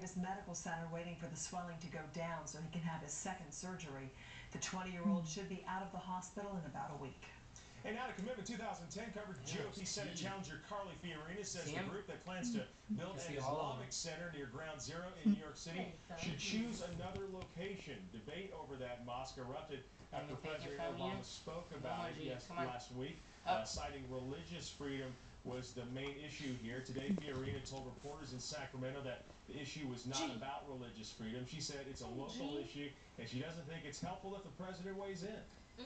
Davis Medical Center waiting for the swelling to go down so he can have his second surgery. The 20-year-old should be out of the hospital in about a week. And now to Commitment 2010 coverage, GOP Senate challenger Carly Fiorina says the group that plans to build an Islamic center near Ground Zero in New York City should choose another location. Debate over that mosque erupted after President Obama spoke about it last week, citing religious freedom was the main issue here. Today, Fiorina told reporters in Sacramento that the issue was not about religious freedom. She said it's a local issue, and she doesn't think it's helpful if the president weighs in.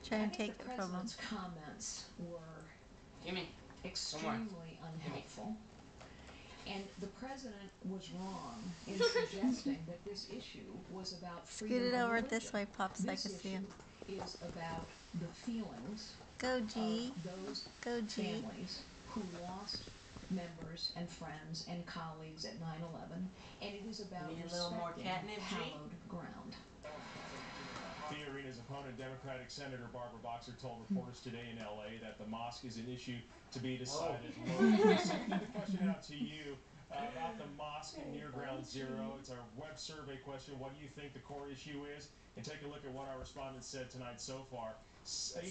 Try and I take think the it from him. president's comments were extremely unhelpful. And the president was wrong in suggesting that this issue was about freedom Scoot it of over religion. this way, Pop, so I can see him. This issue is about the feelings Go, G. of those Go, G. families who lost members and friends and colleagues at 9/11, and it is about respecting hallowed ground. Fiorina's opponent, Democratic Senator Barbara Boxer, told reporters today in L.A. that the mosque is an issue to be decided locally. Sending the question out to you about the mosque near Ground Zero. It's our web survey question. What do you think the core issue is? And take a look at what our respondents said tonight so far. 8%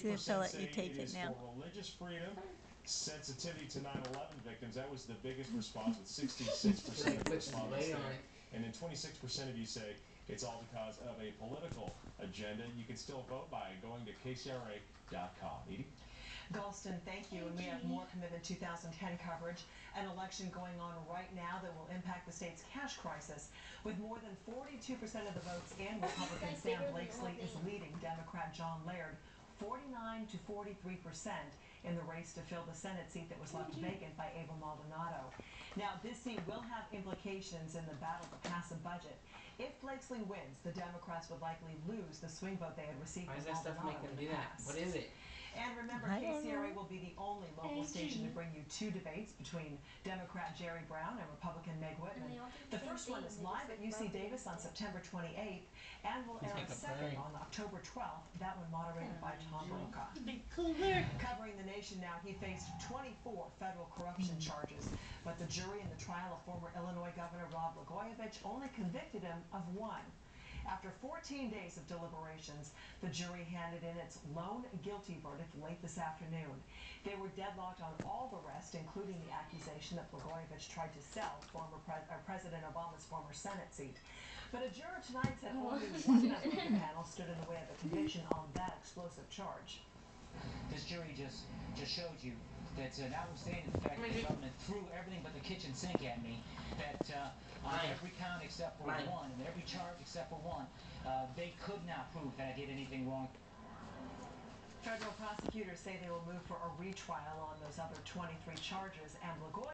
say it is for religious freedom. Sensitivity to 9/11 victims, that was the biggest response with 66% of the respondents there. And then 26% of you say it's all because of a political agenda. You can still vote by going to kcra.com. Edie? Galston, thank you. And we have more Commitment 2010 coverage. An election going on right now that will impact the state's cash crisis. With more than 42% of the votes in, Republican Sam Blakesley is leading Democrat John Laird 49 to 43% in the race to fill the Senate seat that was left vacant by Ava Maldonado. Now, this seat will have implications in the battle to pass a budget. If Blakesley wins, the Democrats would likely lose the swing vote they had received from Maldonado in the past. What is it? And remember, KCRA will be the only local station to bring you two debates between Democrat Jerry Brown and Republican Meg Whitman. The first one is live at UC Davis on September 28th and will air a second on October 12th. That one moderated by Tom Brokaw. Covering the nation now, he faced 24 federal corruption charges, but the jury in the trial of former Illinois Governor Rod Blagojevich only convicted him of one. After 14 days of deliberations, the jury handed in its lone guilty verdict late this afternoon. They were deadlocked on all the rest, including the accusation that Blagojevich tried to sell President Obama's former Senate seat. But a juror tonight said only one member of the panel stood in the way of a conviction on that explosive charge. This jury just showed you that notwithstanding the fact that the government threw everything but the kitchen sink at me, that on every count except for one, and every charge except for one, they could not prove that I did anything wrong. Federal prosecutors say they will move for a retrial on those other 23 charges, and Blagojevich